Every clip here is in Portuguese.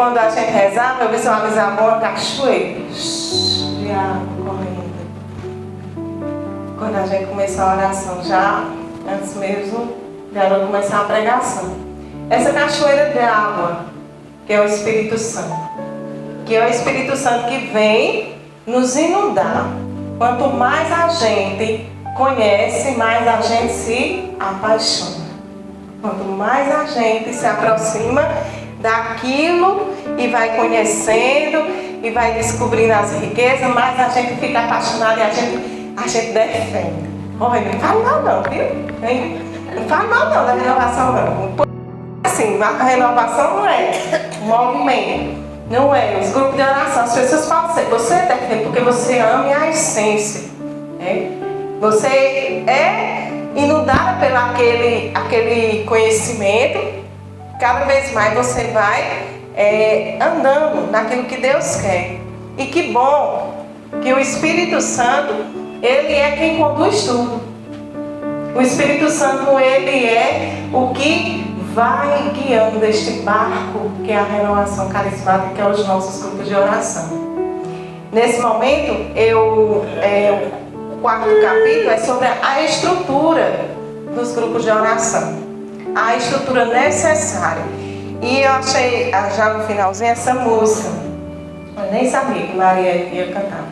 quando a gente rezava, eu visualizava uma cachoeira de água correndo. Quando a gente começou a oração, já antes mesmo de ela começar a pregação. Essa cachoeira de água, que é o Espírito Santo, que é o Espírito Santo que vem nos inundar. Quanto mais a gente conhece, mais a gente se apaixona. Quanto mais a gente se aproxima daquilo e vai conhecendo e vai descobrindo as riquezas, mais a gente fica apaixonado e a gente defende. Olha, não fala mal não, viu? Não fala mal não da renovação não. Assim, a renovação não é um movimento, não é os grupos de oração. As pessoas falam assim, você defende porque você ama a essência. Você é inundada pelo aquele conhecimento. Cada vez mais você vai andando naquilo que Deus quer. E que bom que o Espírito Santo, ele é quem conduz tudo. O Espírito Santo, ele é o que vai guiando este barco que é a renovação carismática, que é os nossos grupos de oração. Nesse momento, o quarto capítulo é sobre a estrutura dos grupos de oração. A estrutura necessária. E eu achei já no finalzinho essa música. Eu nem sabia que Maria ia cantar.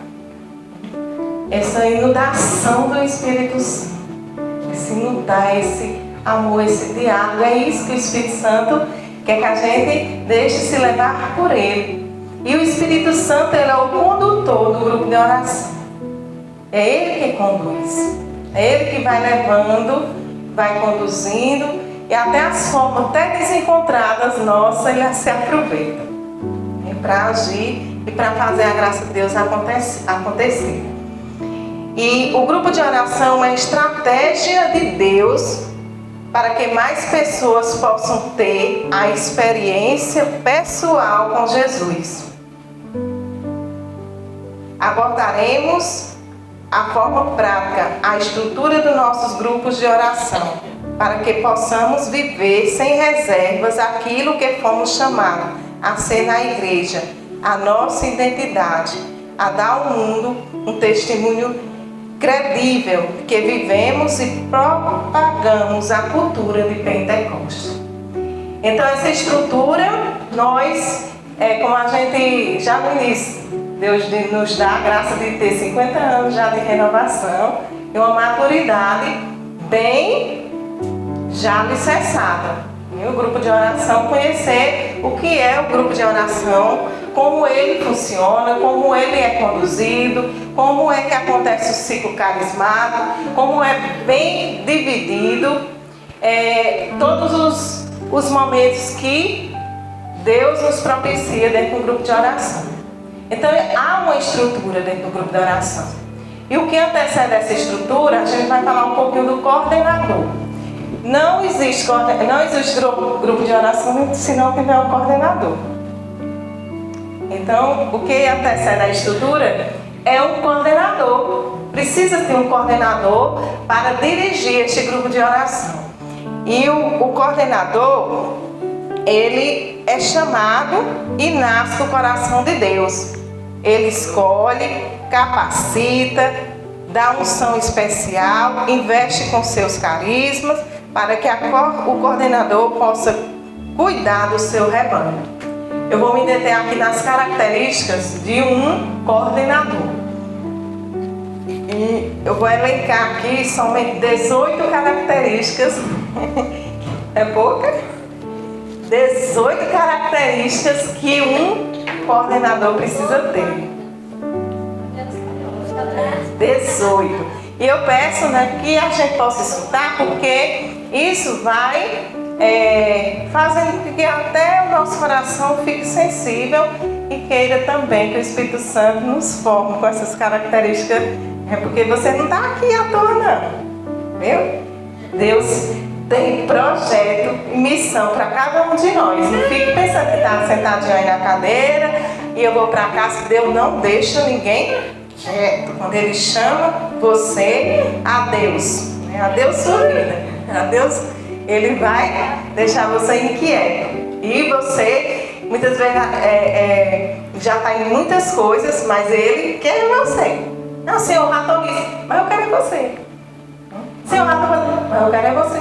Essa inundação do Espírito Santo. Esse inundar, esse amor, esse diálogo. É isso que o Espírito Santo quer que a gente deixe se levar por ele. E o Espírito Santo, ele é o condutor do grupo de oração. É ele que conduz. É ele que vai levando, vai conduzindo. E até as formas até desencontradas nossas, ele se aproveita para agir e para fazer a graça de Deus acontecer. E o grupo de oração é uma estratégia de Deus para que mais pessoas possam ter a experiência pessoal com Jesus. Abordaremos a forma prática, a estrutura dos nossos grupos de oração, para que possamos viver sem reservas aquilo que fomos chamados a ser na igreja, a nossa identidade, a dar ao mundo um testemunho credível que vivemos e propagamos a cultura de Pentecostes. Então essa estrutura, nós, como a gente já no início, Deus nos dá a graça de ter 50 anos já de renovação e uma maturidade bem já alicerçada. E o grupo de oração, conhecer o que é o grupo de oração, como ele funciona, como ele é conduzido, como é que acontece o ciclo carismático, como é bem dividido, todos os momentos que Deus nos propicia dentro do grupo de oração. Então há uma estrutura dentro do grupo de oração. E o que antecede essa estrutura, a gente vai falar um pouquinho do coordenador. Não existe grupo de oração se não tiver um coordenador. Então, o que antecede a estrutura é um coordenador. Precisa ter um coordenador para dirigir este grupo de oração. E o coordenador, ele é chamado e nasce do coração de Deus. Ele escolhe, capacita, dá unção especial, investe com seus carismas, para que o coordenador possa cuidar do seu rebanho. Eu vou me deter aqui nas características de um coordenador. E eu vou elencar aqui somente 18 características. É pouca? 18 características que um coordenador precisa ter. 18. E eu peço, que a gente possa escutar, porque isso vai fazendo com que até o nosso coração fique sensível e queira também que o Espírito Santo nos forme com essas características. É porque você não está aqui à toa, não. Viu? Deus tem projeto e missão para cada um de nós. Não fique pensando que está sentadinho aí na cadeira e eu vou para casa. Deus não deixa ninguém quieto. Quando Ele chama você a Deus sua vida, a Deus, Ele vai deixar você inquieto. E você muitas vezes já está em muitas coisas, mas ele quer você. Não, Senhor, já estou nisso, mas eu quero é você. Senhor, já estou fazendo, mas eu quero é você.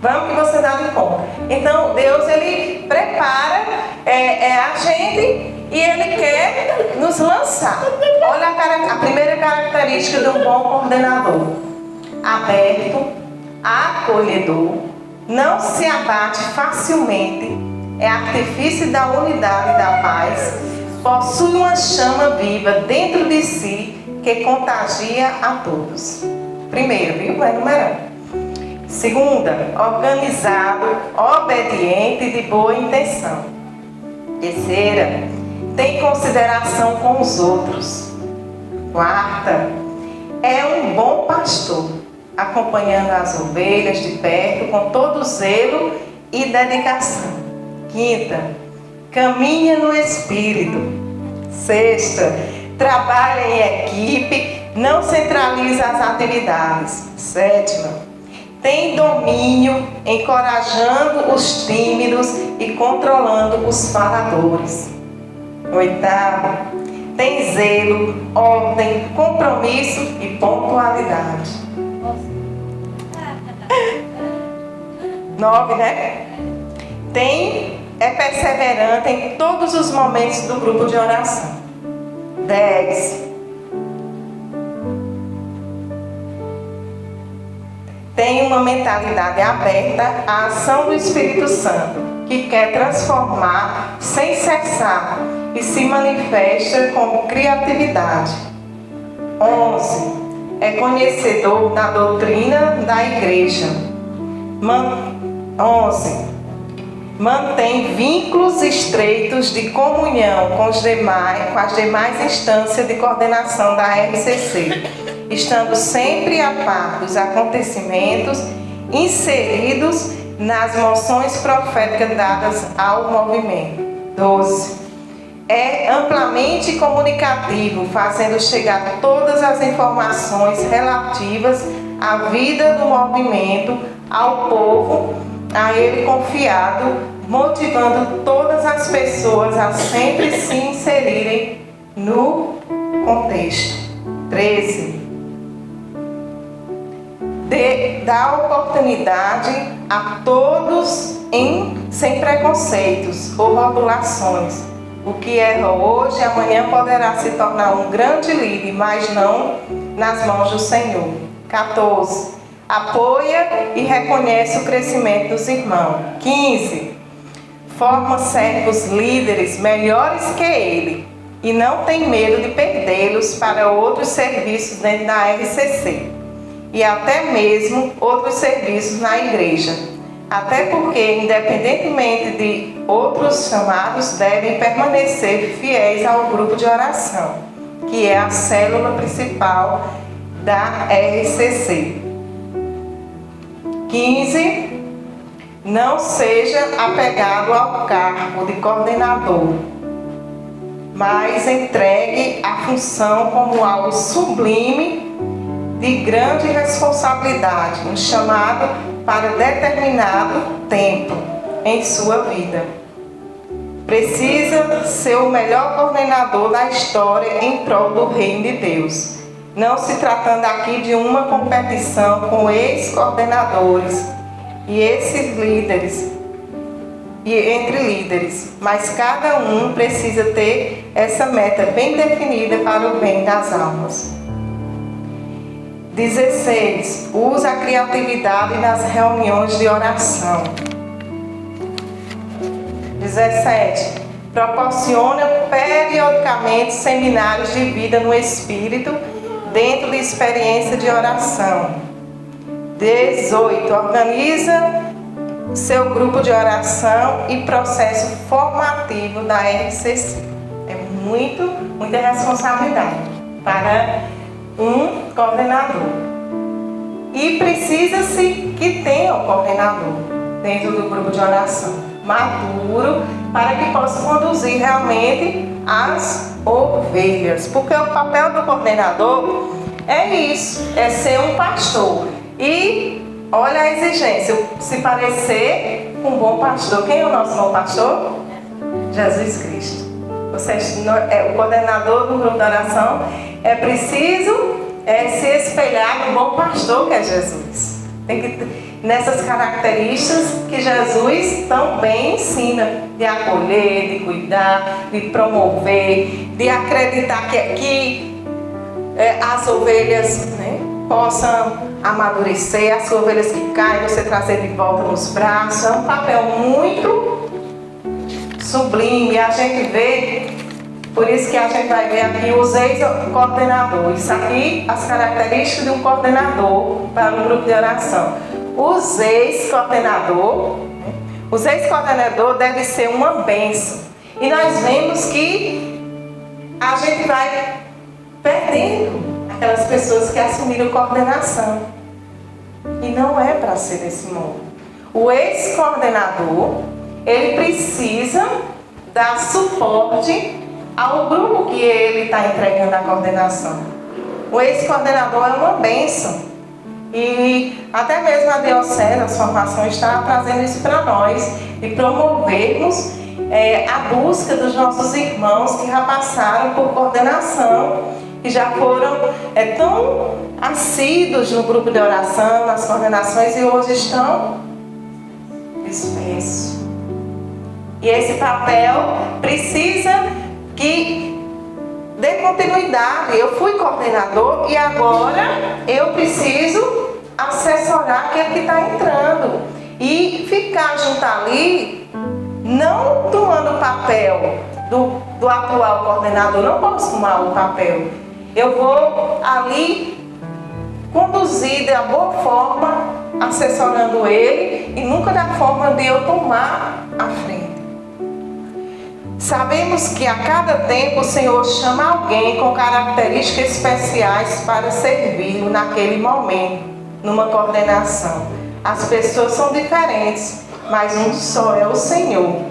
Vamos que você dá de conta. Então, Deus, ele prepara a gente e ele quer nos lançar. Olha a primeira característica de um bom coordenador: aberto, acolhedor, não se abate facilmente, é artifício da unidade e da paz, possui uma chama viva dentro de si que contagia a todos. Primeiro, viu? Vai numerando. Segunda, organizado, obediente e de boa intenção. Terceira, tem consideração com os outros. Quarta, é um bom pastor, acompanhando as ovelhas de perto com todo zelo e dedicação. Quinta, caminha no Espírito. Sexta, trabalha em equipe, não centraliza as atividades. Sétima, tem domínio, encorajando os tímidos e controlando os faladores. Oitavo, tem zelo, ordem, compromisso e pontualidade. 9, né? É perseverante em todos os momentos do grupo de oração. 10. Tem uma mentalidade aberta à ação do Espírito Santo, que quer transformar sem cessar e se manifesta com criatividade. 11. É conhecedor da doutrina da igreja. 11. Mantém vínculos estreitos de comunhão com as demais instâncias de coordenação da RCC, estando sempre a par dos acontecimentos inseridos nas moções proféticas dadas ao movimento. 12. É amplamente comunicativo, fazendo chegar todas as informações relativas à vida do movimento ao povo, a ele confiado, motivando todas as pessoas a sempre se inserirem no contexto. 13. Dá oportunidade a todos sem preconceitos ou rotulações. O que erra hoje, amanhã poderá se tornar um grande líder, mas não nas mãos do Senhor. 14. Apoia e reconhece o crescimento dos irmãos. 15. Forma servos líderes melhores que ele e não tem medo de perdê-los para outros serviços dentro da RCC e até mesmo outros serviços na igreja. Até porque, independentemente de outros chamados, devem permanecer fiéis ao grupo de oração, que é a célula principal da RCC. 15. Não seja apegado ao cargo de coordenador, mas entregue a função como algo sublime de grande responsabilidade, um chamado para determinado tempo em sua vida. Precisa ser o melhor coordenador da história em prol do reino de Deus. Não se tratando aqui de uma competição com ex-coordenadores e esses líderes, e entre líderes, mas cada um precisa ter essa meta bem definida para o bem das almas. 16. Usa a criatividade nas reuniões de oração. 17. Proporciona periodicamente seminários de vida no Espírito dentro de experiência de oração. 18. Organiza seu grupo de oração e processo formativo da RCC. É muita responsabilidade para um coordenador. E precisa-se que tenha um coordenador dentro do grupo de oração, maduro, para que possa conduzir realmente as ovelhas. Porque o papel do coordenador é isso, é ser um pastor. E olha a exigência, se parecer um bom pastor. Quem é o nosso bom pastor? Jesus Cristo. O coordenador do grupo de oração é preciso se espelhar no bom pastor que é Jesus. Tem que nessas características que Jesus tão bem ensina, de acolher, de cuidar, de promover, de acreditar que as ovelhas, né, possam amadurecer, as ovelhas que caem, você trazer de volta nos braços. É um papel muito sublime. A gente vê, por isso que a gente vai ver aqui os ex-coordenadores. Isso aqui, as características de um coordenador para um grupo de oração. Os ex-coordenador deve ser uma bênção. E nós vemos que a gente vai perdendo aquelas pessoas que assumiram coordenação. E não é para ser desse modo. O ex-coordenador, ele precisa dar suporte ao grupo que ele está entregando a coordenação. O ex-coordenador é uma bênção. E até mesmo a Diocese, as formações, está trazendo isso para nós, e promovermos a busca dos nossos irmãos que já passaram por coordenação, que já foram tão assíduos no grupo de oração, nas coordenações, e hoje estão dispersos. E esse papel precisa que dê continuidade. Eu fui coordenador e agora eu preciso assessorar aquele que está entrando. E ficar junto ali, não tomando o papel do atual coordenador, não posso tomar o papel. Eu vou ali conduzir da boa forma, assessorando ele, e nunca da forma de eu tomar a frente. Sabemos que a cada tempo o Senhor chama alguém com características especiais para servi-lo naquele momento, numa coordenação. As pessoas são diferentes, mas um só é o Senhor.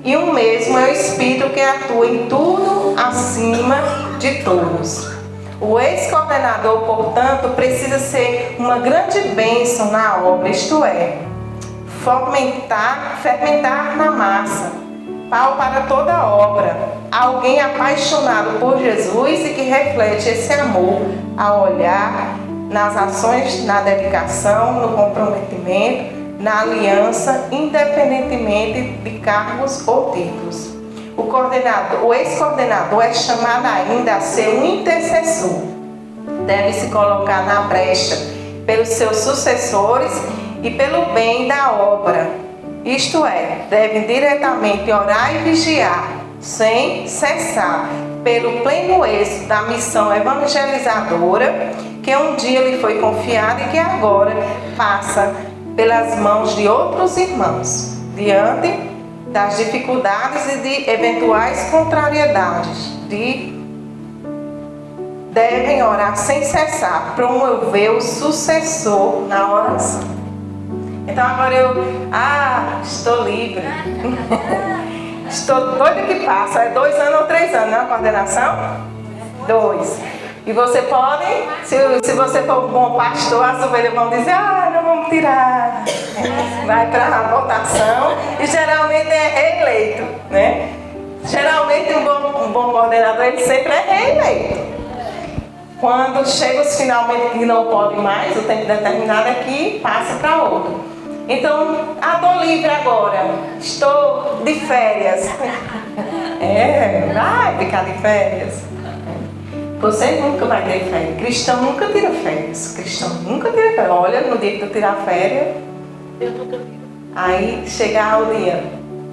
E o mesmo é o Espírito que atua em tudo acima de todos. O ex-coordenador, portanto, precisa ser uma grande bênção na obra, isto é, fermentar na massa, pau para toda a obra. Alguém apaixonado por Jesus e que reflete esse amor ao olhar, nas ações, na dedicação, no comprometimento, na aliança, independentemente de cargos ou títulos. O ex-coordenador é chamado ainda a ser um intercessor. Deve se colocar na brecha pelos seus sucessores e pelo bem da obra. Isto é, deve diretamente orar e vigiar, sem cessar, pelo pleno êxito da missão evangelizadora que um dia lhe foi confiada e que agora passa pelas mãos de outros irmãos, diante das dificuldades e de eventuais contrariedades. Devem orar sem cessar, promover o sucessor na oração. Então agora estou livre. Estou doida que passa. É 2 anos ou 3 anos, na coordenação? 2. E você pode, se você for um bom pastor, as ovelhas vão dizer, não vamos tirar. Vai para a votação e geralmente é reeleito, né? Geralmente um bom coordenador, ele sempre é reeleito. Quando chega os finalmente que não pode mais, o tempo determinado aqui, passa para outro. Então, estou livre agora, estou de férias. Vai ficar de férias. Você nunca vai ter férias. Cristão nunca tira férias. Cristão nunca tira férias. Olha, no dia que tu tirar férias, eu nunca tiro. Aí chegar o dia,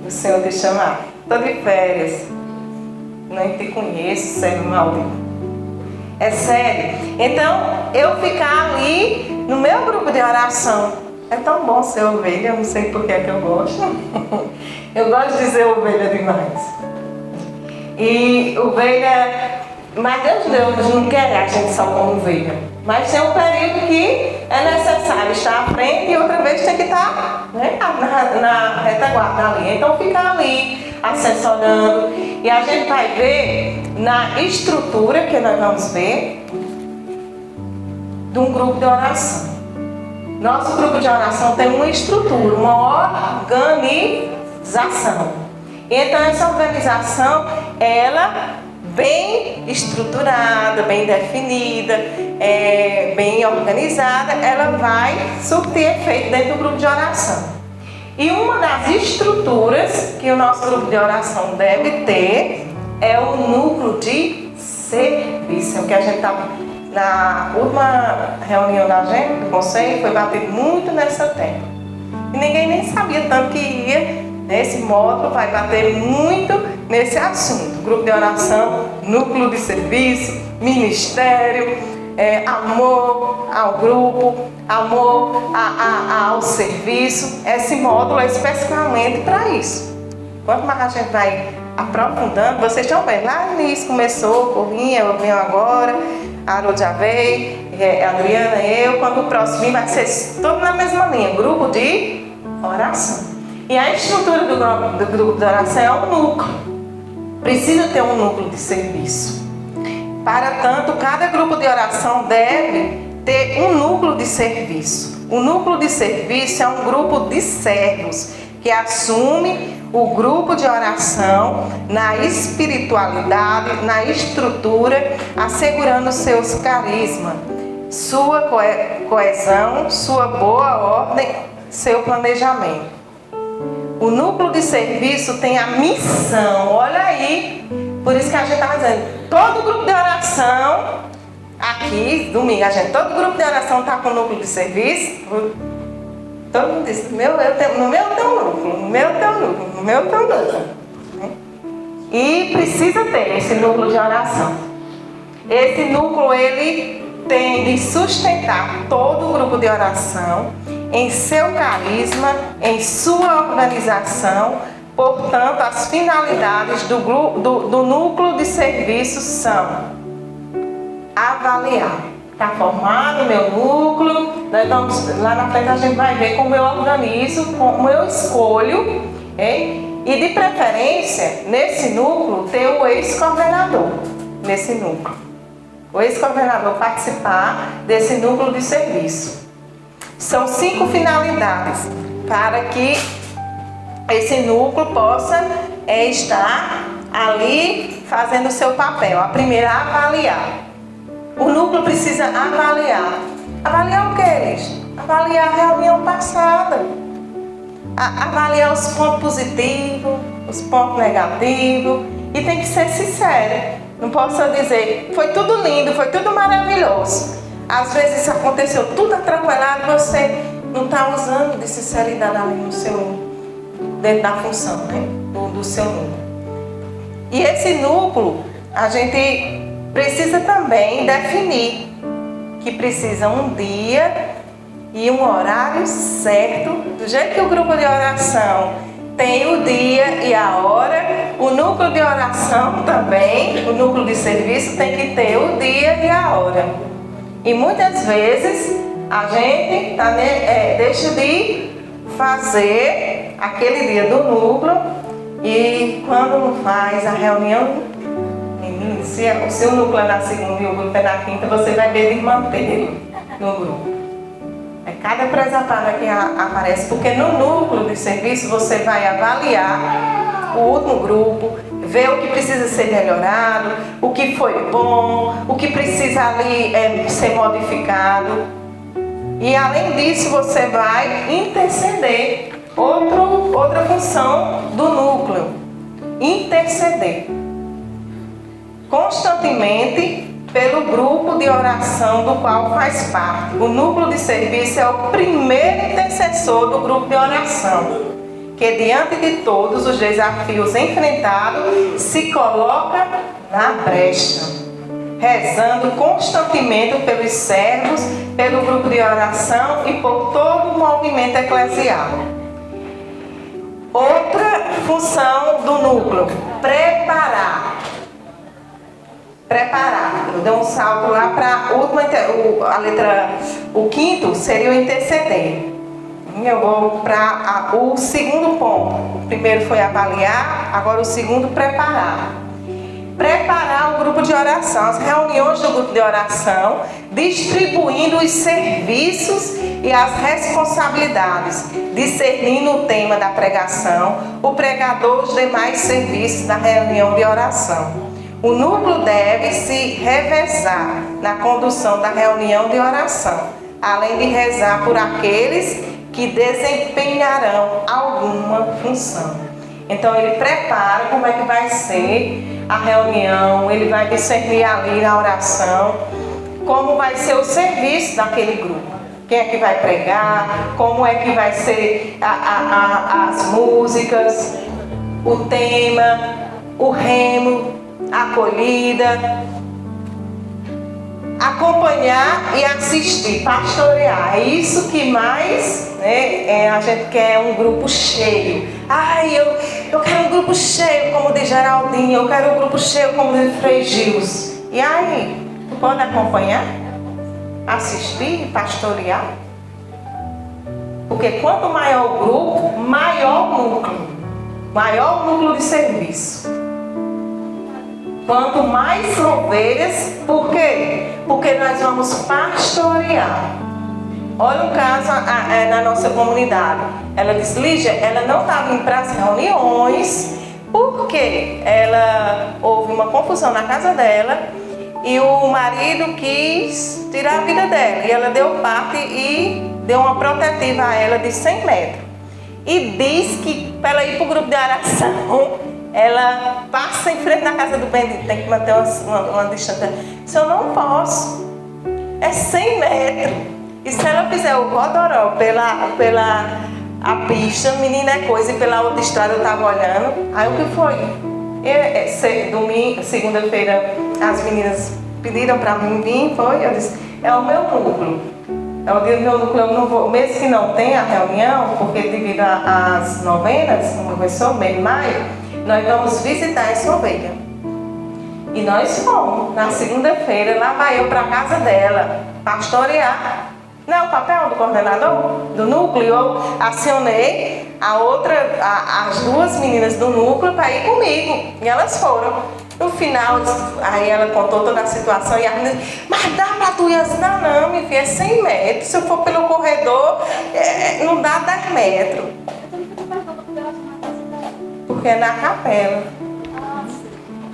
o Senhor te chamar. Estou de férias. Nem te conheço, servo maldito. É sério. Então, eu ficar ali no meu grupo de oração. É tão bom ser ovelha, eu não sei por que é que eu gosto. Eu gosto de ser ovelha demais. E ovelha... Mas Deus não quer a gente só como ovelha. Mas tem um período que é necessário estar à frente e outra vez tem que estar, né, na retaguarda ali. Então fica ali, assessorando. E a gente vai ver na estrutura que nós vamos ver de um grupo de oração. Nosso grupo de oração tem uma estrutura, uma organização. Então essa organização, ela bem estruturada, bem definida, bem organizada, ela vai surtir efeito dentro do grupo de oração. E uma das estruturas que o nosso grupo de oração deve ter é o núcleo de serviço. É o que a gente estava, na última reunião da gente, do conselho, foi bater muito nessa tecla. E ninguém nem sabia tanto que ia. Esse módulo vai bater muito nesse assunto. Grupo de oração, núcleo de serviço, ministério, amor ao grupo, amor ao serviço. Esse módulo é especificamente para isso. Quanto mais a gente vai aprofundando, vocês estão vendo, lá no início começou, Corrinha, eu venho agora, a Haroldo já veio, a Adriana, eu, quando o próximo vai ser todo na mesma linha, grupo de oração. E a estrutura do grupo de oração é um núcleo. Precisa ter um núcleo de serviço. Para tanto, cada grupo de oração deve ter um núcleo de serviço. O núcleo de serviço é um grupo de servos que assume o grupo de oração na espiritualidade, na estrutura, assegurando seus carismas, sua coesão, sua boa ordem, seu planejamento. O núcleo de serviço tem a missão, olha aí, por isso que a gente está dizendo, todo grupo de oração, aqui, domingo, todo grupo de oração está com o núcleo de serviço, todo mundo diz, no meu tem um núcleo, no meu tem um núcleo, no meu tem um núcleo. E precisa ter esse núcleo de oração. Esse núcleo, ele tem de sustentar todo o grupo de oração, em seu carisma, em sua organização. Portanto, as finalidades do núcleo de serviço são avaliar. Está formado o meu núcleo, nós vamos, lá na frente a gente vai ver como eu organizo, como eu escolho, hein? E de preferência, nesse núcleo, ter o ex-coordenador, nesse núcleo. O ex-coordenador participar desse núcleo de serviço. São 5 finalidades para que esse núcleo possa estar ali fazendo o seu papel. A primeira, avaliar. O núcleo precisa avaliar. Avaliar o que, eles? Avaliar a reunião passada. Avaliar os pontos positivos, os pontos negativos. E tem que ser sincero. Não posso dizer, foi tudo lindo, foi tudo maravilhoso. Às vezes isso aconteceu tudo atropelado e você não está usando de sinceridade ali dentro da função, né? do seu núcleo. E esse núcleo, a gente precisa também definir que precisa um dia e um horário certo, do jeito que o grupo de oração tem o dia e a hora, o núcleo de oração também, o núcleo de serviço tem que ter o dia e a hora. E muitas vezes a gente deixa de fazer aquele dia do núcleo e quando não faz a reunião, se o seu núcleo é na segunda e o grupo é na quinta, você vai ver de mantê-lo no grupo. É cada presepada que aparece, porque no núcleo de serviço você vai avaliar o último grupo, ver o que precisa ser melhorado, o que foi bom, o que precisa ali ser modificado. E além disso você vai interceder, outra função do núcleo, interceder constantemente pelo grupo de oração do qual faz parte. O núcleo de serviço é o primeiro intercessor do grupo de oração, que diante de todos os desafios enfrentados, se coloca na brecha, rezando constantemente pelos servos, pelo grupo de oração e por todo o movimento eclesial. Outra função do núcleo, preparar. Eu dei um salto lá para a última, o quinto seria o interceder. Eu vou para o segundo ponto. O primeiro foi avaliar, agora o segundo, preparar. preparar o grupo de oração, as reuniões do grupo de oração, distribuindo os serviços e as responsabilidades, discernindo o tema da pregação, o pregador, os demais serviços da reunião de oração. O núcleo deve se revezar na condução da reunião de oração, além de rezar por aqueles que desempenharão alguma função. Então ele prepara como é que vai ser a reunião, ele vai discernir ali na oração como vai ser o serviço daquele grupo. Quem é que vai pregar, como é que vai ser as músicas, o tema, o remo, a acolhida, acompanhar e assistir, pastorear. É isso que mais, né, a gente quer um grupo cheio. Ai, eu quero um grupo cheio como o de Geraldinho, eu quero um grupo cheio como o de Frei Gils. E aí, tu pode acompanhar, assistir, pastorear? Porque quanto maior o grupo, maior o núcleo de serviço. Quanto mais ovelhas, por quê? Porque nós vamos pastorear. Olha um caso na nossa comunidade. Ela disse, Lígia, ela não estava indo para as reuniões, porque houve uma confusão na casa dela e o marido quis tirar a vida dela. E ela deu parte e deu uma protetiva a ela de 100 metros. E diz que para ela ir para o grupo de oração, ela passa em frente da casa do bendito, tem que manter uma distância. Isso eu não posso. É 100 metros. E se ela fizer o rodoró pela a pista, menina é coisa, e pela outra estrada eu estava olhando. Aí o que foi? Segunda-feira, as meninas pediram para mim vir, foi? Eu disse, é o meu núcleo. É o dia do meu núcleo, eu não vou, mesmo que não tenha a reunião, porque devido às novenas, como começou, mês de maio, nós vamos visitar essa ovelha. E nós fomos, na segunda-feira, lá vai eu para a casa dela, pastorear. Não é o papel do coordenador, do núcleo. Eu acionei as duas meninas do núcleo para ir comigo. E elas foram. No final, aí ela contou toda a situação e a menina disse, mas dá para tu ir? Não, minha filha, é 100 metros. Se eu for pelo corredor, não dá 10 metros. Porque é na capela.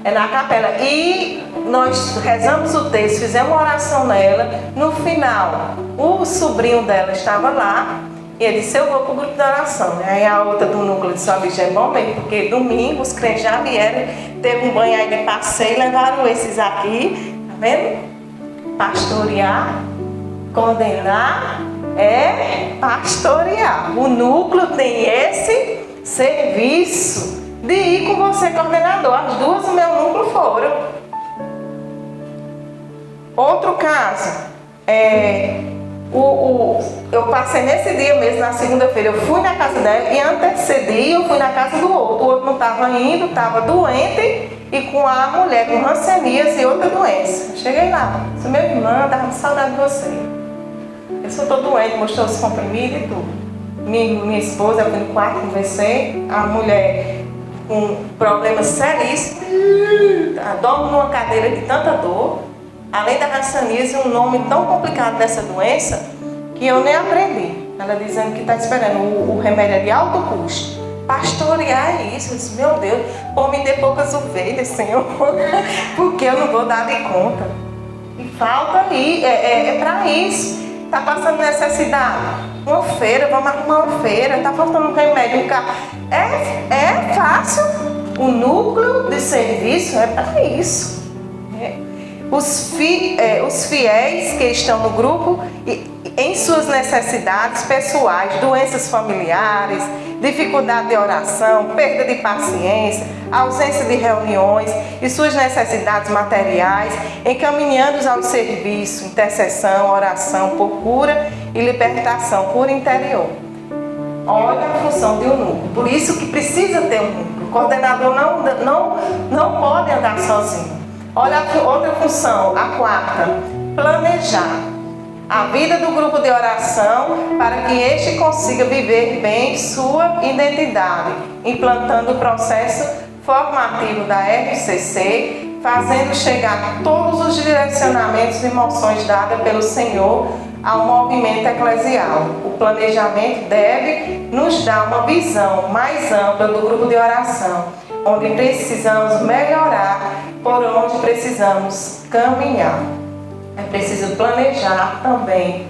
É na capela. E nós rezamos o texto, fizemos uma oração nela. No final, o sobrinho dela estava lá. E ele disse, eu vou para o grupo de oração. Aí a outra do núcleo disse, ó, bicho, é bom mesmo, porque domingo os crentes já vieram, teve um banho aí de passeio, levaram esses aqui, tá vendo? Pastorear, coordenar, é pastorear. O núcleo tem esse serviço de ir com você, coordenador. As duas do meu núcleo foram. Outro caso, eu passei nesse dia mesmo, na segunda-feira, eu fui na casa dela e antecedi, eu fui na casa do outro. O outro não estava indo, estava doente e com a mulher com rancenias e outra doença. Cheguei lá, disse, meu irmão, estava com saudade de você. Eu só estou doente, mostrou os comprimidos e tudo. Minha esposa, eu fui no quarto, conversei, a mulher com problemas seríssimos, dorme numa cadeira de tanta dor, além da ranceníase, um nome tão complicado dessa doença, que eu nem aprendi. Ela dizendo que está esperando o remédio de alto custo. Pastorear é isso. Eu disse, meu Deus, pô, me dê poucas ovelhas, Senhor, porque eu não vou dar de conta. E falta ali, é para isso. Está passando necessidade. Uma feira, vamos arrumar uma feira, está faltando um remédio, um carro. É fácil. O núcleo de serviço é para isso. Os fiéis que estão no grupo, em suas necessidades pessoais, doenças familiares, dificuldade de oração, perda de paciência, ausência de reuniões e suas necessidades materiais, encaminhando-os ao serviço, intercessão, oração por cura e libertação, cura interior. Olha a função de um núcleo. Por isso que precisa ter um núcleo. O coordenador não pode andar sozinho. Olha a outra função, a quarta, planejar a vida do grupo de oração para que este consiga viver bem sua identidade, implantando o processo formativo da RCC, fazendo chegar todos os direcionamentos e emoções dadas pelo Senhor ao movimento eclesial. O planejamento deve nos dar uma visão mais ampla do grupo de oração, onde precisamos melhorar, por onde precisamos caminhar. É preciso planejar também.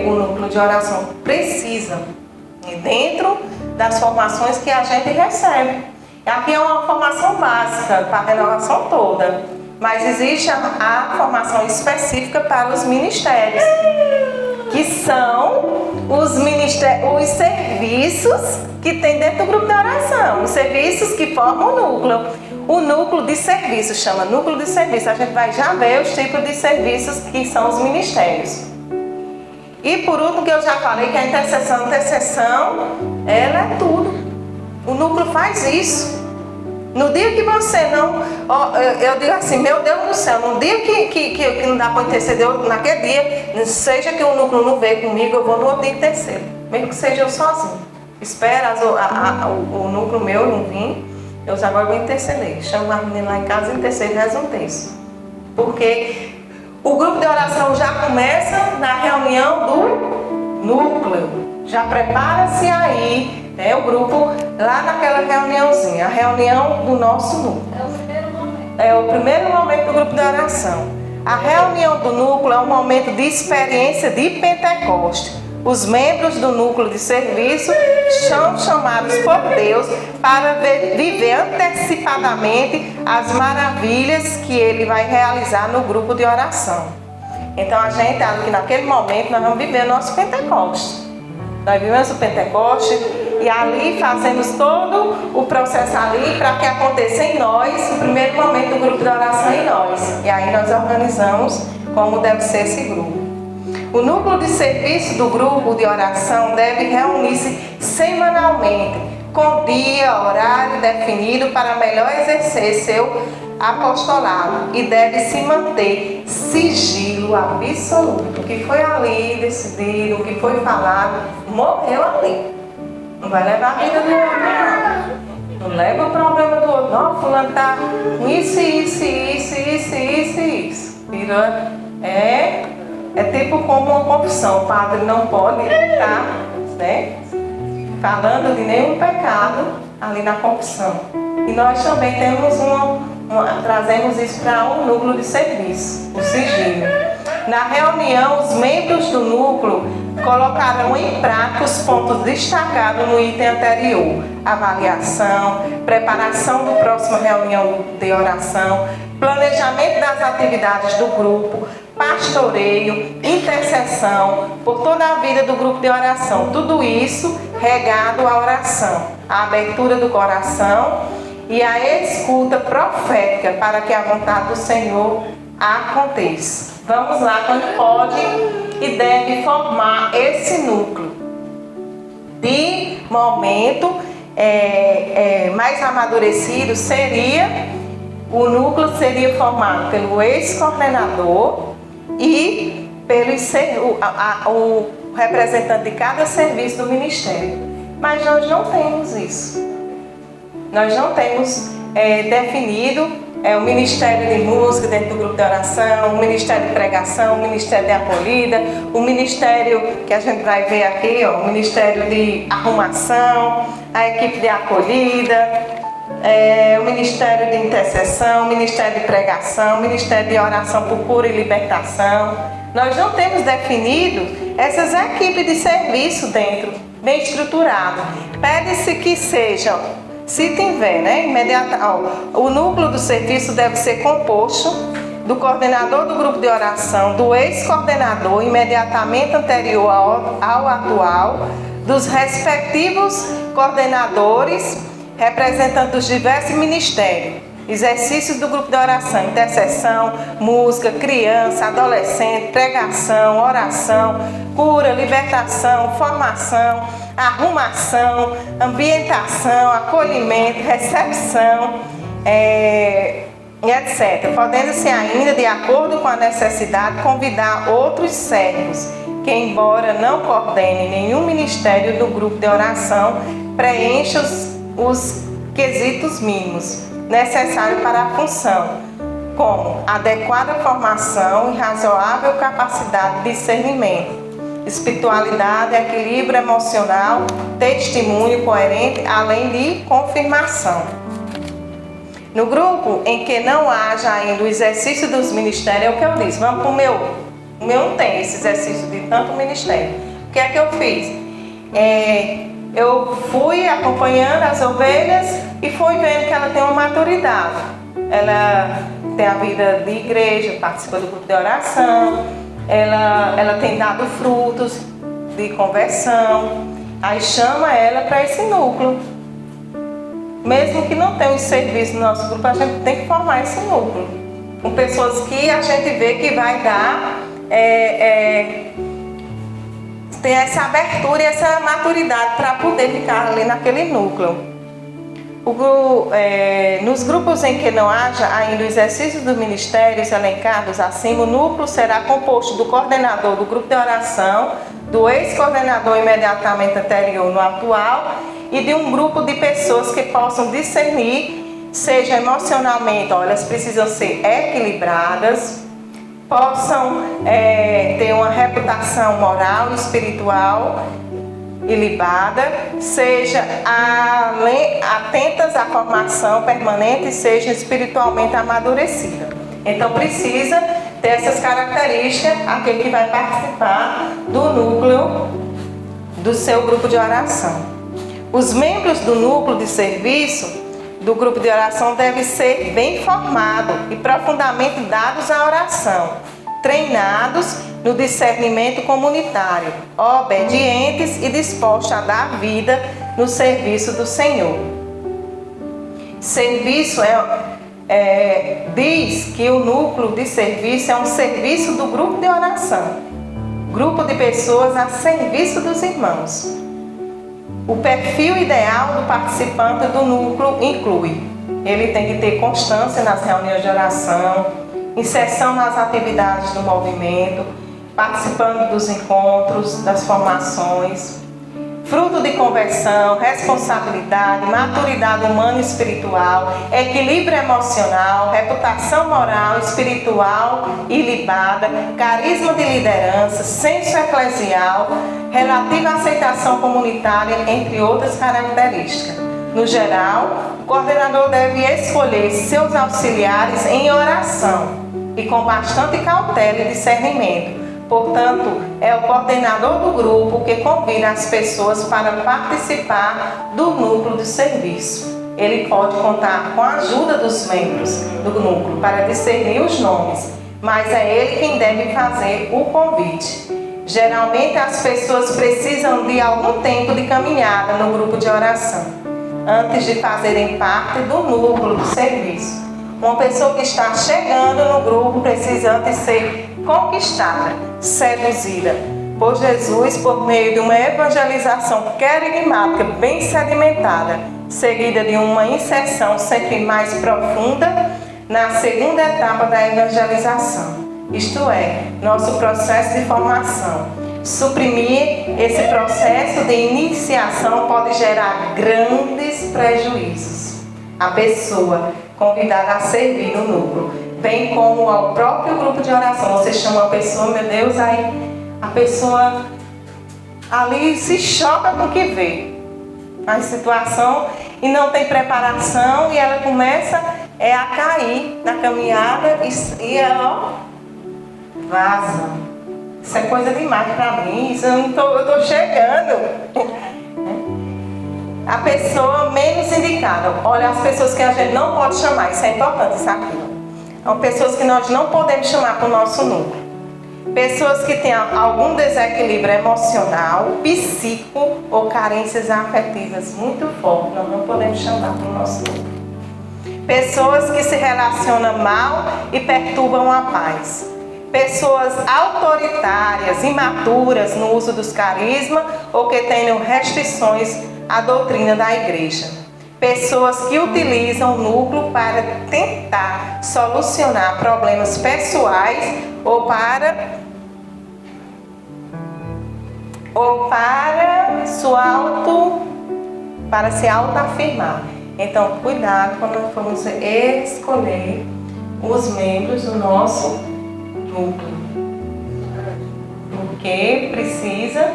O núcleo de oração precisa, dentro das formações que a gente recebe. Aqui é uma formação básica para a renovação toda, mas existe a formação específica para os ministérios, que são os serviços que tem dentro do grupo de oração, os serviços que formam o núcleo. O núcleo de serviço chama núcleo de serviço. A gente vai já ver os tipos de serviços que são os ministérios. E por último, que eu já falei, que a intercessão, ela é tudo. O núcleo faz isso. No dia que você não... eu digo assim, meu Deus do céu, no dia que não dá para interceder, naquele dia, seja que o núcleo não veio comigo, eu vou no outro dia interceder. Mesmo que seja eu sozinho. Espera o núcleo meu não vir, eu já vou interceder. Chamo as meninas lá em casa e interceder e rezo um texto. Porque o grupo de oração já começa na reunião do núcleo. Já prepara-se aí, né, o grupo lá naquela reuniãozinha, a reunião do nosso núcleo. É o primeiro momento. É o primeiro momento do grupo de oração. A reunião do núcleo é um momento de experiência de Pentecoste. Os membros do núcleo de serviço são chamados por Deus para viver antecipadamente as maravilhas que Ele vai realizar no grupo de oração. Então a gente, aqui naquele momento, nós vamos viver o nosso Pentecoste. Nós vivemos o Pentecoste e ali fazemos todo o processo ali para que aconteça em nós o primeiro momento do grupo de oração em nós. E aí nós organizamos como deve ser esse grupo. O núcleo de serviço do grupo de oração deve reunir-se semanalmente, com dia, horário definido para melhor exercer seu apostolado e deve se manter sigilo absoluto. O que foi ali decidido, o que foi falado, morreu ali. Não vai levar a vida do outro, não leva o problema do outro. Não, fulano está com isso. É tipo como uma confissão. O padre não pode estar, né, falando de nenhum pecado ali na confissão. E nós também temos trazemos isso para um núcleo de serviço, o sigilo. Na reunião, os membros do núcleo colocarão em prática os pontos destacados no item anterior: avaliação, preparação da próxima reunião de oração, planejamento das atividades do grupo, pastoreio, intercessão por toda a vida do grupo de oração. Tudo isso regado à oração, a abertura do coração e a escuta profética para que a vontade do Senhor aconteça. Vamos lá, quando pode e deve formar esse núcleo. De momento mais amadurecido o núcleo seria formado pelo ex-coordenador e pelo o representante de cada serviço do ministério. Mas nós não temos isso. Nós não temos definido o Ministério de Música dentro do grupo de oração, o Ministério de Pregação, o Ministério de Acolhida, o Ministério que a gente vai ver aqui, o Ministério de Arrumação, a equipe de acolhida, o Ministério de Intercessão, o Ministério de Pregação, o Ministério de Oração por Cura e Libertação. Nós não temos definido essas equipes de serviço dentro, bem estruturado. Pede-se que sejam, se tiver, o núcleo do serviço deve ser composto do coordenador do grupo de oração, do ex-coordenador imediatamente anterior ao atual, dos respectivos coordenadores, representantes dos diversos ministérios, exercícios do grupo de oração, intercessão, música, criança, adolescente, pregação, oração, cura, libertação, formação, arrumação, ambientação, acolhimento, recepção, etc. Podendo-se ainda, de acordo com a necessidade, convidar outros servos que, embora não coordenem nenhum ministério do grupo de oração, preencham os quesitos mínimos necessários para a função. como adequada formação e razoável capacidade de discernimento, espiritualidade, equilíbrio emocional, testemunho coerente, além de confirmação. No grupo em que não haja ainda o exercício dos ministérios, é o que eu disse, vamos para o meu. O meu não tem esse exercício de tanto ministério. O que é que eu fiz? Eu fui acompanhando as ovelhas e fui vendo que ela tem uma maturidade. Ela tem a vida de igreja, participa do grupo de oração, ela tem dado frutos de conversão. Aí chama ela para esse núcleo. Mesmo que não tenha o serviço no nosso grupo, a gente tem que formar esse núcleo. Com pessoas que a gente vê que vai dar, ter essa abertura e essa maturidade para poder ficar ali naquele núcleo. Nos grupos em que não haja ainda o exercício dos ministérios elencados acima, o núcleo será composto do coordenador do grupo de oração, do ex-coordenador imediatamente anterior no atual e de um grupo de pessoas que possam discernir, seja emocionalmente, elas precisam ser equilibradas, possam ter uma reputação moral e espiritual ilibada, seja atentas à formação permanente e seja espiritualmente amadurecida. Então precisa ter essas características aquele que vai participar do núcleo do seu grupo de oração. Os membros do núcleo de serviço do grupo de oração devem ser bem formados e profundamente dados à oração, treinados no discernimento comunitário, obedientes e dispostos a dar vida no serviço do Senhor. Serviço diz que o núcleo de serviço é um serviço do grupo de oração, grupo de pessoas a serviço dos irmãos. O perfil ideal do participante do núcleo inclui: ele tem que ter constância nas reuniões de oração, inserção nas atividades do movimento, participando dos encontros, das formações, fruto de conversão, responsabilidade, maturidade humana e espiritual, equilíbrio emocional, reputação moral, espiritual ilibada, carisma de liderança, senso eclesial, relativa aceitação comunitária, entre outras características. No geral, o coordenador deve escolher seus auxiliares em oração e com bastante cautela e discernimento. Portanto, é o coordenador do grupo que convida as pessoas para participar do núcleo de serviço. Ele pode contar com a ajuda dos membros do núcleo para discernir os nomes, mas é ele quem deve fazer o convite. Geralmente, as pessoas precisam de algum tempo de caminhada no grupo de oração, antes de fazerem parte do núcleo de serviço. Uma pessoa que está chegando no grupo precisa antes ser conquistada, seduzida por Jesus por meio de uma evangelização querigmática bem sedimentada, seguida de uma inserção sempre mais profunda na segunda etapa da evangelização, isto é, nosso processo de formação. Suprimir esse processo de iniciação pode gerar grandes prejuízos à pessoa convidada a servir no núcleo, bem como ao próprio grupo de oração. Você chama a pessoa, meu Deus, aí a pessoa ali se choca com o que vê a situação e não tem preparação e ela começa a cair na caminhada e ela vaza. Isso é coisa demais para mim, eu estou chegando. A pessoa menos indicada, olha, as pessoas que a gente não pode chamar, isso é importante, isso aqui. São pessoas que nós não podemos chamar para o nosso núcleo. Pessoas que têm algum desequilíbrio emocional, psíquico ou carências afetivas muito fortes, nós não podemos chamar para o nosso núcleo. Pessoas que se relacionam mal e perturbam a paz. Pessoas autoritárias, imaturas no uso dos carismas ou que tenham restrições à doutrina da igreja. Pessoas que utilizam o núcleo para tentar solucionar problemas pessoais ou para se autoafirmar. Então, cuidado quando formos escolher os membros do nosso núcleo. Porque precisa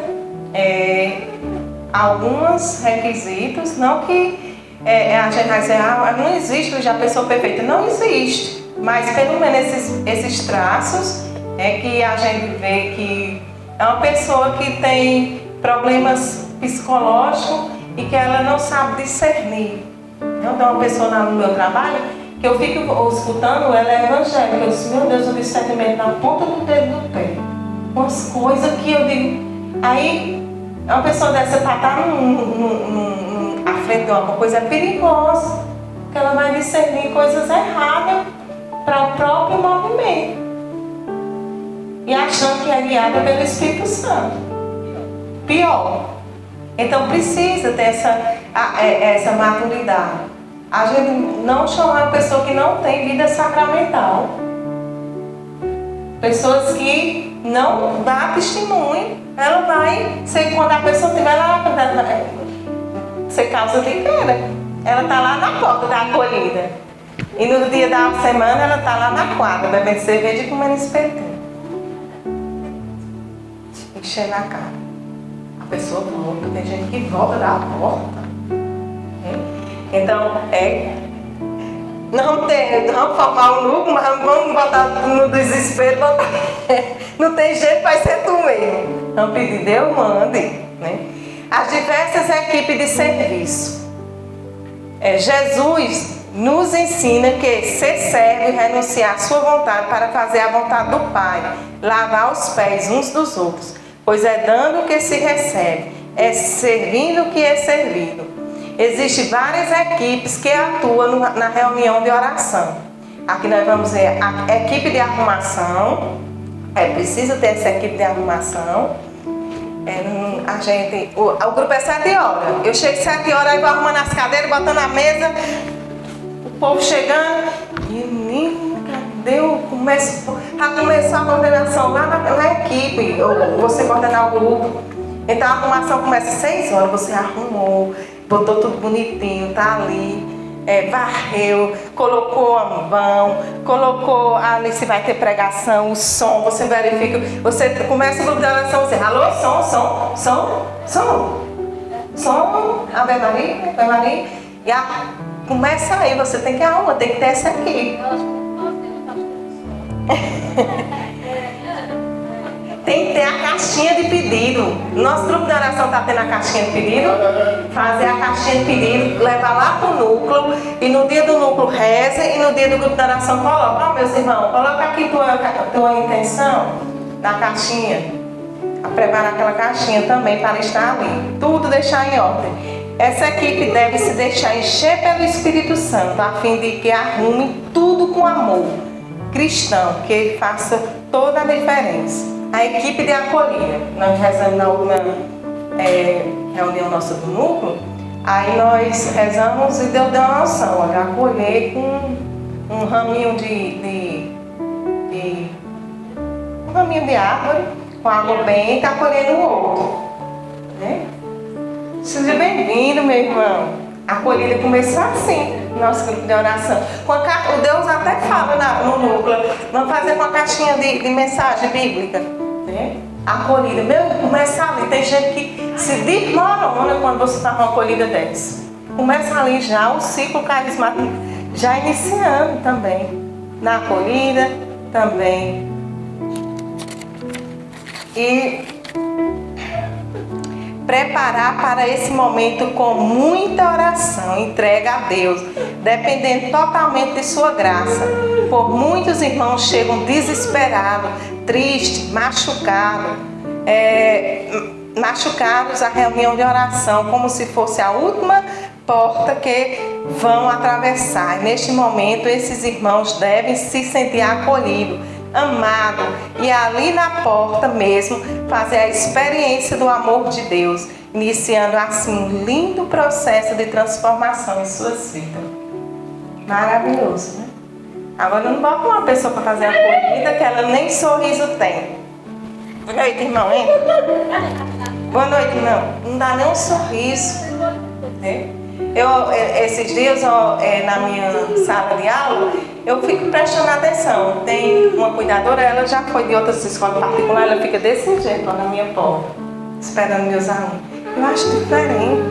alguns requisitos, não que a gente vai dizer, não existe já a pessoa perfeita. Não existe, mas pelo menos esses traços é que a gente vê que é uma pessoa que tem problemas psicológicos e que ela não sabe discernir. Então, tem uma pessoa no meu trabalho que eu fico escutando, ela é evangélica. Eu disse, meu Deus, o discernimento na ponta do dedo do pé. Umas coisas que eu digo. Aí, uma pessoa dessa está à frente de uma coisa perigosa, que ela vai discernir coisas erradas para o próprio movimento. E achando que é guiada pelo Espírito Santo. Pior. Então precisa ter essa maturidade. A gente não chama uma pessoa que não tem vida sacramental. Pessoas que não dão testemunho. Ela vai ser, quando a pessoa estiver lá, ser causa de queda. Ela está lá na porta da acolhida. E no dia da semana ela está lá na quadra, bebendo cerveja e comendo espetinho. Encher na cara. A pessoa volta, tem gente que volta da porta. Então, não formar um núcleo, mas vamos botar no desespero. Não tem jeito, vai ser tu mesmo. Não pedir, Deus mande. Né? As diversas equipes de serviço. Jesus nos ensina que ser servo e renunciar à sua vontade para fazer a vontade do Pai, lavar os pés uns dos outros, pois é dando que se recebe, é servindo que é servido. Existem várias equipes que atuam na reunião de oração. Aqui nós vamos ver a equipe de arrumação. Precisa ter essa equipe de arrumação. O grupo é 7 horas. Eu chego 7 horas, aí vou arrumando as cadeiras, botando a mesa. O povo chegando. Menino, cadê o começo? Já começou a coordenação lá na equipe. Ou você coordenar o grupo. Então a arrumação começa às 6 horas. Você arrumou, botou tudo bonitinho, tá ali. Varreu, colocou a mão, colocou ali se vai ter pregação, o som, você verifica, você começa o grupo de oração, você, alô, som, Ave Maria, e começa aí, você tem que arrumar, tem que ter essa aqui. Tem que ter a caixinha de pedido. Nosso grupo de oração está tendo a caixinha de pedido. Fazer a caixinha de pedido, levar lá para o núcleo. E no dia do núcleo reza. E no dia do grupo de oração coloca. Meus irmãos, coloca aqui tua intenção na caixinha. A preparar aquela caixinha também para estar ali. Tudo deixar em ordem. Essa equipe deve se deixar encher pelo Espírito Santo, a fim de que arrume tudo com amor cristão, que faça toda a diferença. A equipe de acolhida, nós rezamos na última reunião nossa do núcleo, aí nós rezamos e Deus deu uma noção, de acolher com um raminho um raminho de árvore, com água benta, acolhendo o outro. Né? Seja bem-vindo, meu irmão. A acolhida começou assim, nosso grupo de oração. O Deus até fala no núcleo, vamos fazer com a caixinha de mensagem bíblica. Né? Acolhida, começa ali. Tem gente que se desmorona quando você está com uma acolhida dessa. Começa ali já o ciclo carismático, já iniciando também. Na acolhida também. E preparar para esse momento com muita oração, entrega a Deus, dependendo totalmente de sua graça. Por muitos irmãos chegam desesperados, tristes, machucados à reunião de oração, como se fosse a última porta que vão atravessar. Neste momento, esses irmãos devem se sentir acolhidos, amados, e ali na porta mesmo fazer a experiência do amor de Deus, iniciando assim um lindo processo de transformação em suas vidas. Maravilhoso, né? Agora não bota uma pessoa para fazer a acolhida que ela nem sorriso tem. Boa noite, irmão, hein? Boa noite, irmão. Não dá nem um sorriso. Né? Esses dias, na minha sala de aula, eu fico prestando atenção. Tem uma cuidadora, ela já foi de outras escolas particulares, ela fica desse jeito, lá na minha porta, esperando meus alunos. Eu acho diferente.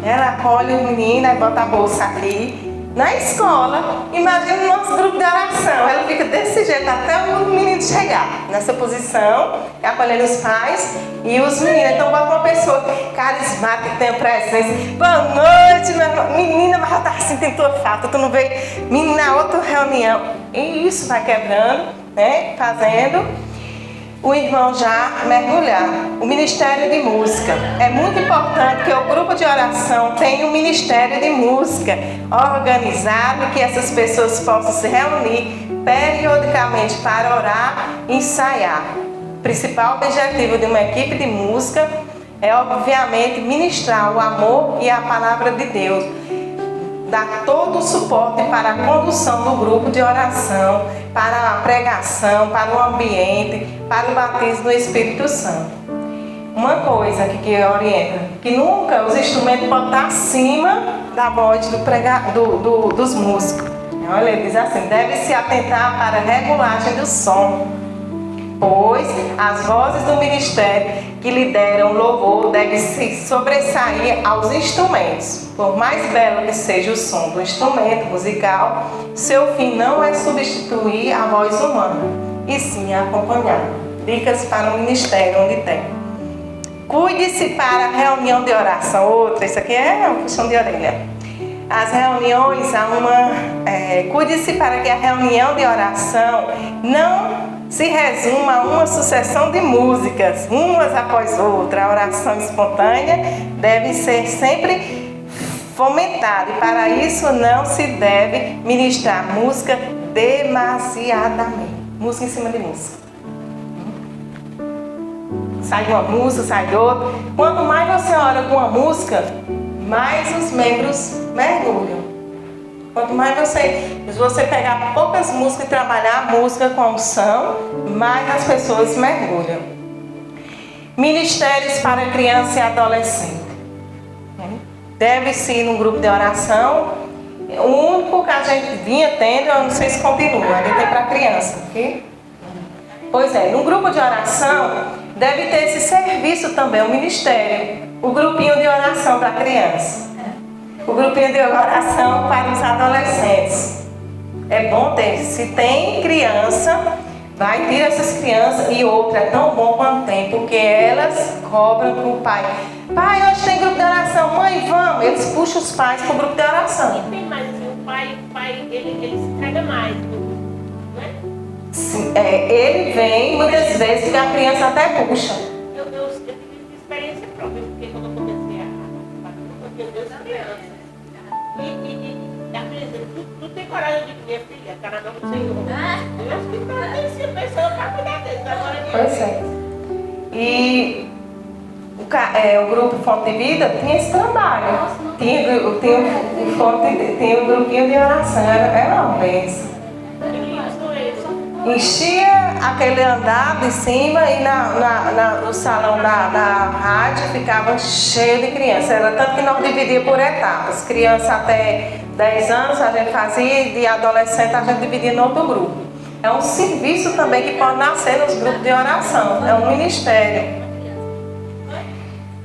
Ela acolhe o menino e bota a bolsa aqui. Na escola, imagina o nosso grupo de oração. Ela fica desse jeito até o menino chegar. Nessa posição, acolhendo os pais e os meninos. Então, bota uma pessoa carismática que tem a presença. Boa noite, minha irmã. Menina, mas ela tá assim, tem tua falta. Tu não veio? Menina, outra reunião. E isso vai quebrando, né? Fazendo o irmão já mergulhar. O Ministério de Música. É muito importante que o grupo de oração tenha um Ministério de Música organizado, que essas pessoas possam se reunir periodicamente para orar e ensaiar. O principal objetivo de uma equipe de música é, obviamente, ministrar o amor e a palavra de Deus. Dar todo o suporte para a condução do grupo de oração, para a pregação, para o ambiente, para o batismo do Espírito Santo. Uma coisa que orienta, que nunca os instrumentos podem estar acima da voz dos músicos. Olha, ele diz assim, deve-se atentar para a regulagem do som, pois as vozes do ministério que lideram o louvor devem se sobressair aos instrumentos. Por mais belo que seja o som do instrumento musical, seu fim não é substituir a voz humana, e sim acompanhar. Dicas para o ministério onde tem. Cuide-se para a reunião de oração. Outra, isso aqui é uma puxão de orelha. As reuniões, cuide-se para que a reunião de oração não se resuma a uma sucessão de músicas, umas após outra. A oração espontânea deve ser sempre fomentada, e para isso não se deve ministrar música demasiadamente. Música em cima de música. Sai de uma música, sai de outra. Quanto mais você ora com uma música, mais os membros mergulham. Quanto mais você pegar poucas músicas e trabalhar a música com a unção, mais as pessoas mergulham. Ministérios para criança e adolescente. Deve-se ir num grupo de oração. O único que a gente vinha tendo, eu não sei se continua, ainda tem para criança, ok? Pois é, num grupo de oração, deve ter esse serviço também, o ministério. O grupinho de oração para criança. O grupinho de oração para os adolescentes. É bom ter. Se tem criança, vai ter essas crianças. E outra, é tão bom quanto tem, porque elas cobram para o pai. Pai, hoje tem grupo de oração. Mãe, vamos. Eles puxam os pais para o grupo de oração. E tem mais assim, o pai ele se entrega mais, não é? Sim, ele vem muitas vezes porque a criança até puxa. Eu tive experiência própria, porque quando eu comecei a atender as crianças. E a criança, tu tem coragem de minha filha, tá na mão do Senhor. Eu acho que tem essa pessoa para cuidar deles agora. Pois é. E o grupo Fonte de Vida tinha esse trabalho. Tinha o grupinho de oração, era uma bênção. Enchia aquele andar de cima e no salão da rádio ficava cheio de crianças. Era tanto que nós dividíamos por etapas. Criança até 10 anos a gente fazia, e de adolescente a gente dividia no outro grupo. É um serviço também que pode nascer nos grupos de oração. É um ministério.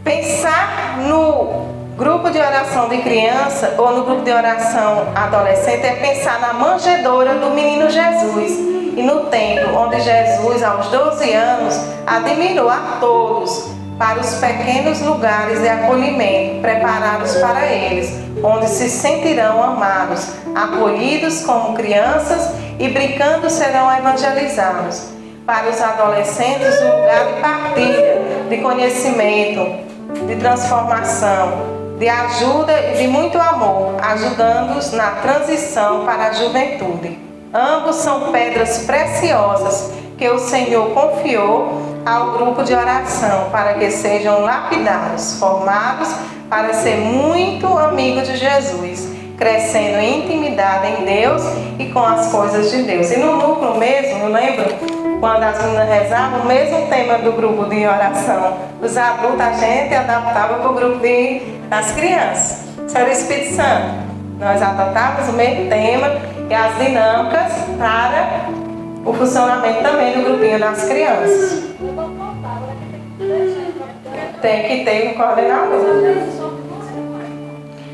Pensar no grupo de oração de criança ou no grupo de oração adolescente é pensar na manjedoura do menino Jesus. E no templo onde Jesus, aos 12 anos, admirou a todos para os pequenos lugares de acolhimento preparados para eles, onde se sentirão amados, acolhidos como crianças e brincando serão evangelizados. Para os adolescentes, um lugar de partilha, de conhecimento, de transformação, de ajuda e de muito amor, ajudando-os na transição para a juventude. Ambos são pedras preciosas que o Senhor confiou ao grupo de oração para que sejam lapidados, formados para ser muito amigos de Jesus, crescendo em intimidade em Deus e com as coisas de Deus. E no núcleo mesmo, eu lembro, quando as meninas rezavam, o mesmo tema do grupo de oração. Os adultos a gente adaptava para o grupo das crianças. Isso era o Espírito Santo. Nós adaptávamos o mesmo tema e as dinâmicas para o funcionamento também do grupinho das crianças. Tem que ter um coordenador.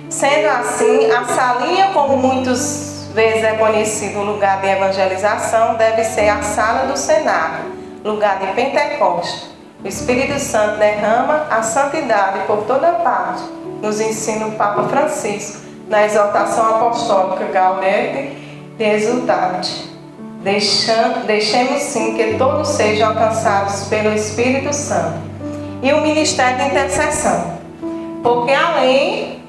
Sendo assim, a salinha, como muitas vezes é conhecido o lugar de evangelização, deve ser a sala do cenáculo, lugar de Pentecostes. O Espírito Santo derrama a santidade por toda parte, nos ensina o Papa Francisco, na exortação apostólica Gaudete de Exultate. Deixemos sim que todos sejam alcançados pelo Espírito Santo. E o Ministério de Intercessão. Porque além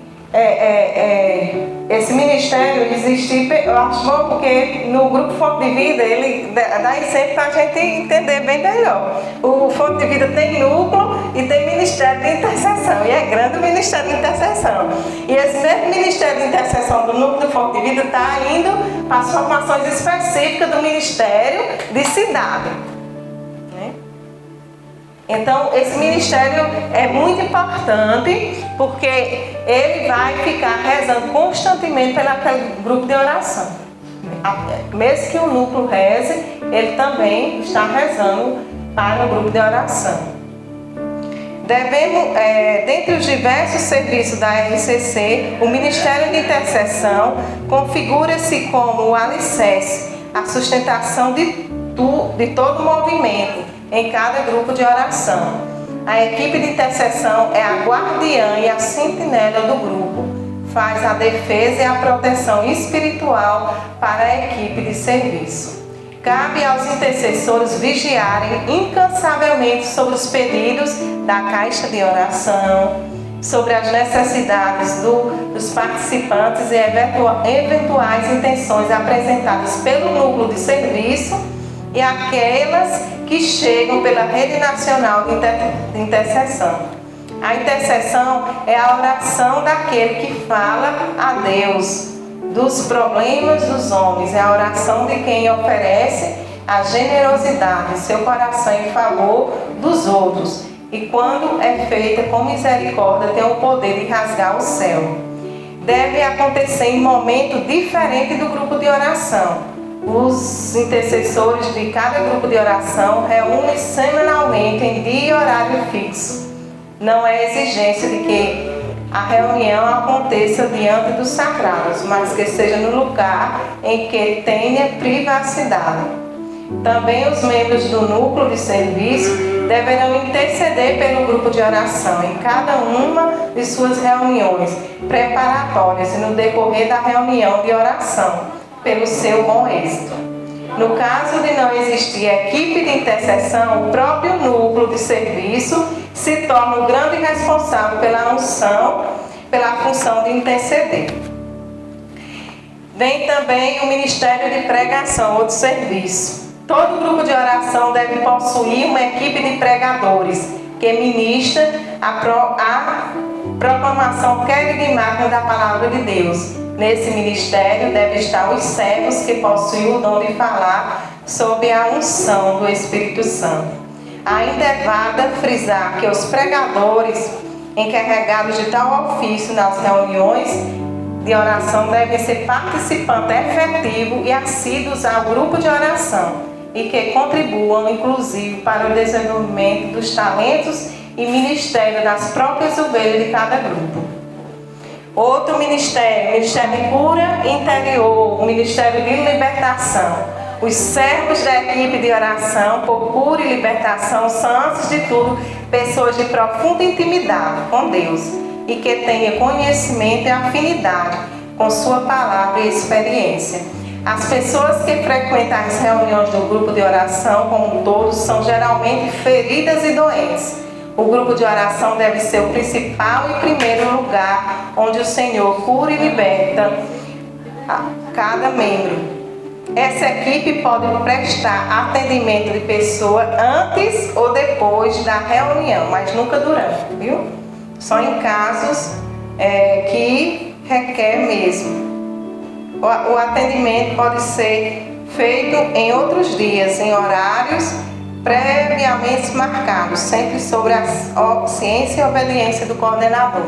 esse ministério existir, eu acho bom porque no grupo Fonte de Vida ele dá exemplo para a gente entender bem melhor. O Fonte de Vida tem núcleo e tem Ministério de Intercessão, e é grande o Ministério de Intercessão. E esse mesmo Ministério de Intercessão do núcleo do Fonte de Vida está indo para as formações específicas do Ministério de Cidade. Então, esse ministério é muito importante porque ele vai ficar rezando constantemente pelo aquele grupo de oração. Mesmo que o núcleo reze, ele também está rezando para o grupo de oração. Dentre os diversos serviços da RCC, o Ministério de Intercessão configura-se como o alicerce, a sustentação de todo o movimento em cada grupo de oração. A equipe de intercessão é a guardiã e a sentinela do grupo. Faz a defesa e a proteção espiritual para a equipe de serviço. Cabe aos intercessores vigiarem incansavelmente sobre os pedidos da caixa de oração, sobre as necessidades dos participantes e eventuais intenções apresentadas pelo núcleo de serviço e aquelas que chegam pela Rede Nacional de Intercessão. A intercessão é a oração daquele que fala a Deus dos problemas dos homens, é a oração de quem oferece a generosidade, seu coração em favor dos outros, e quando é feita com misericórdia tem o poder de rasgar o céu. Deve acontecer em momento diferente do grupo de oração. Os intercessores de cada grupo de oração reúnem semanalmente em dia e horário fixo. Não é exigência de que a reunião aconteça diante dos sagrados, mas que seja no lugar em que tenha privacidade. Também os membros do núcleo de serviço deverão interceder pelo grupo de oração em cada uma de suas reuniões preparatórias e no decorrer da reunião de oração, pelo seu bom êxito. No caso de não existir equipe de intercessão, o próprio núcleo de serviço se torna o grande responsável pela unção, pela função de interceder. Vem também o Ministério de Pregação, outro serviço. Todo grupo de oração deve possuir uma equipe de pregadores que ministra a proclamação querigmática da Palavra de Deus. Nesse ministério deve estar os servos que possuem o dom de falar sob a unção do Espírito Santo. Ainda é válido frisar que os pregadores encarregados de tal ofício nas reuniões de oração devem ser participantes efetivos e assíduos ao grupo de oração e que contribuam, inclusive, para o desenvolvimento dos talentos e ministério das próprias ovelhas de cada grupo. Outro ministério, o Ministério de Cura Interior, o Ministério de Libertação. Os servos da equipe de oração por cura e libertação são, antes de tudo, pessoas de profunda intimidade com Deus e que tenham conhecimento e afinidade com sua palavra e experiência. As pessoas que frequentam as reuniões do grupo de oração como um todo são geralmente feridas e doentes. O grupo de oração deve ser o principal e primeiro lugar onde o Senhor cura e liberta a cada membro. Essa equipe pode prestar atendimento de pessoa antes ou depois da reunião, mas nunca durante, viu? Só em casos que requer mesmo. O atendimento pode ser feito em outros dias, em horários previamente marcados, sempre sobre a ciência e obediência do coordenador.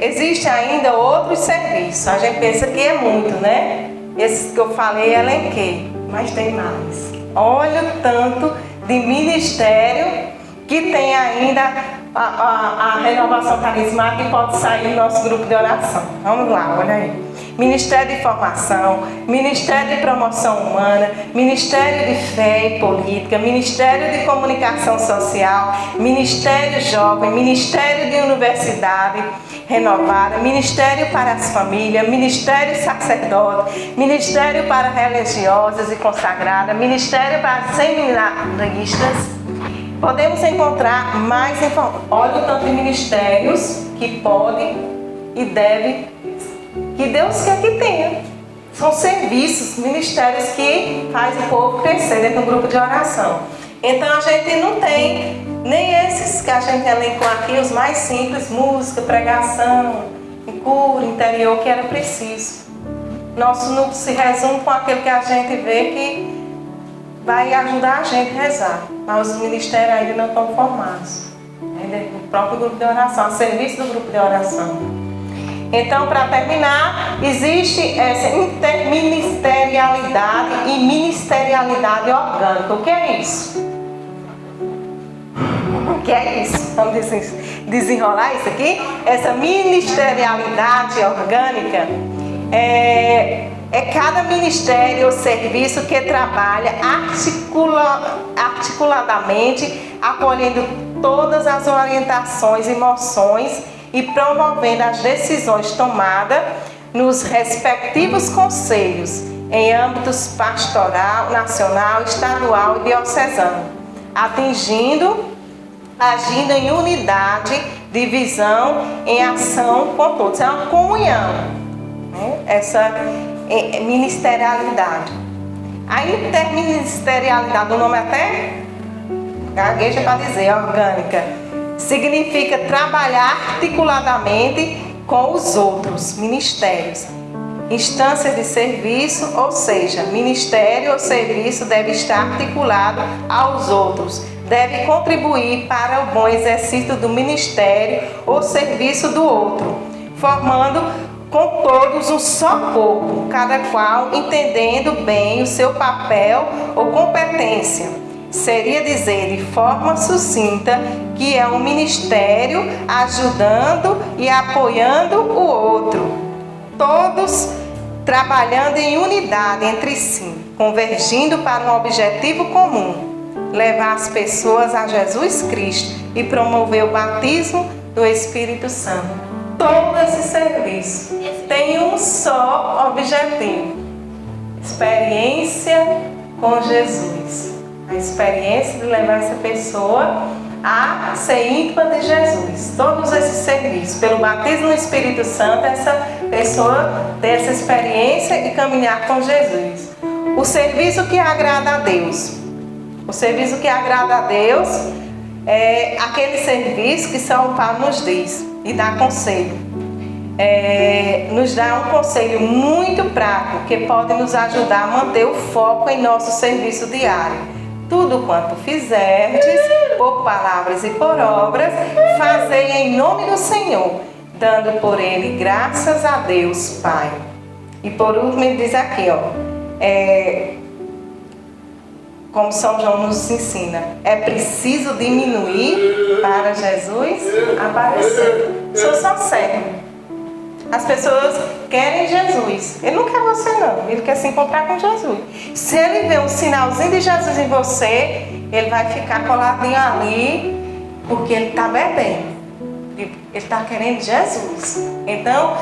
existe ainda outros serviços. A gente pensa que é muito, né? Esses que eu falei, elenquei, mas tem mais. Olha o tanto de ministério que tem ainda a renovação carismática que pode sair do nosso grupo de oração. Vamos lá, olha aí. Ministério de Formação, Ministério de Promoção Humana, Ministério de Fé e Política, Ministério de Comunicação Social, Ministério Jovem, Ministério de Universidade Renovada, Ministério para as Famílias, Ministério Sacerdote, Ministério para Religiosas e Consagradas, Ministério para Seminaristas. Podemos encontrar mais informações. Olha o tanto de ministérios que pode e deve, que Deus quer que tenha. São serviços, ministérios que fazem o povo crescer dentro do grupo de oração. Então a gente não tem nem esses que a gente elencou aqui, os mais simples, música, pregação, cura, interior, que era preciso. Nosso núcleo se resume com aquele que a gente vê que vai ajudar a gente a rezar. Mas os ministérios ainda não estão formados. Ainda é o próprio grupo de oração, a serviço do grupo de oração. Então, para terminar, existe essa interministerialidade e ministerialidade orgânica. O que é isso? O que é isso? Vamos desenrolar isso aqui? Essa ministerialidade orgânica é cada ministério ou serviço que trabalha articuladamente, acolhendo todas as orientações e moções e promovendo as decisões tomadas nos respectivos conselhos, em âmbitos pastoral, nacional, estadual e diocesano, agindo em unidade de visão, em ação com todos. É uma comunhão, né? Essa ministerialidade. A interministerialidade, o nome até gagueja para dizer, orgânica, significa trabalhar articuladamente com os outros ministérios, instâncias de serviço, ou seja, ministério ou serviço deve estar articulado aos outros, deve contribuir para o bom exercício do ministério ou serviço do outro, formando com todos um só corpo, cada qual entendendo bem o seu papel ou competência. Seria dizer de forma sucinta que é um ministério ajudando e apoiando o outro, todos trabalhando em unidade entre si, convergindo para um objetivo comum, levar as pessoas a Jesus Cristo e promover o batismo do Espírito Santo. Todo esse serviço tem um só objetivo: experiência com Jesus. A experiência de levar essa pessoa a ser íntima de Jesus. Todos esses serviços, pelo batismo no Espírito Santo, essa pessoa ter essa experiência e caminhar com Jesus. O serviço que agrada a Deus. O serviço que agrada a Deus é aquele serviço que São Paulo nos diz e dá conselho. Nos dá um conselho muito prático que pode nos ajudar a manter o foco em nosso serviço diário. Tudo quanto fizerdes, por palavras e por obras, fazei em nome do Senhor, dando por ele graças a Deus Pai. E por último ele diz aqui, como São João nos ensina, é preciso diminuir para Jesus aparecer. Sou só cego. As pessoas querem Jesus. Ele não quer você não, ele quer se encontrar com Jesus. Se ele vê um sinalzinho de Jesus em você, ele vai ficar coladinho ali, porque ele está bebendo. Ele está querendo Jesus. Então,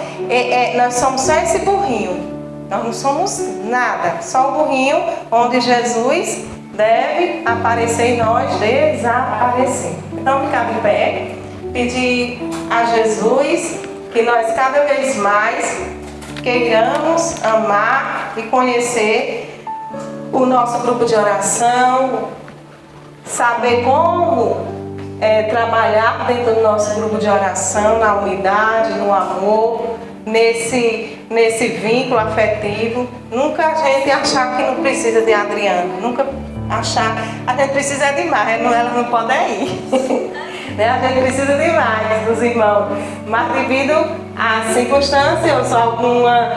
nós somos só esse burrinho. Nós não somos nada, só o burrinho onde Jesus deve aparecer e nós desaparecer. Então, ficar de pé, pedir a Jesus que nós cada vez mais queiramos amar e conhecer o nosso grupo de oração, saber como trabalhar dentro do nosso grupo de oração, na unidade, no amor, nesse vínculo afetivo. Nunca a gente achar que não precisa de Adriana, nunca achar, a gente precisa de mais, ela não pode ir. Né? A gente precisa demais dos irmãos, mas devido às circunstâncias ou alguma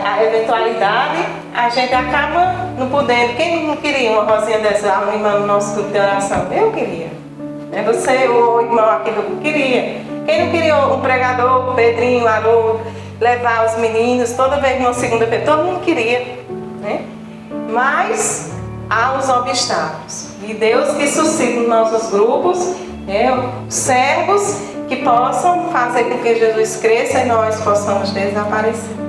a eventualidade, a gente acaba não podendo. Quem não queria uma rosinha dessa animando no nosso grupo de oração? Eu queria. É você, o irmão aqui do queria. Quem não queria um pregador, o Pedrinho, Haroldo, levar os meninos toda vez numa segunda-feira? Todo mundo queria, né? Mas há os obstáculos. E Deus que suscita nos nossos grupos, né, servos que possam fazer com que Jesus cresça e nós possamos desaparecer.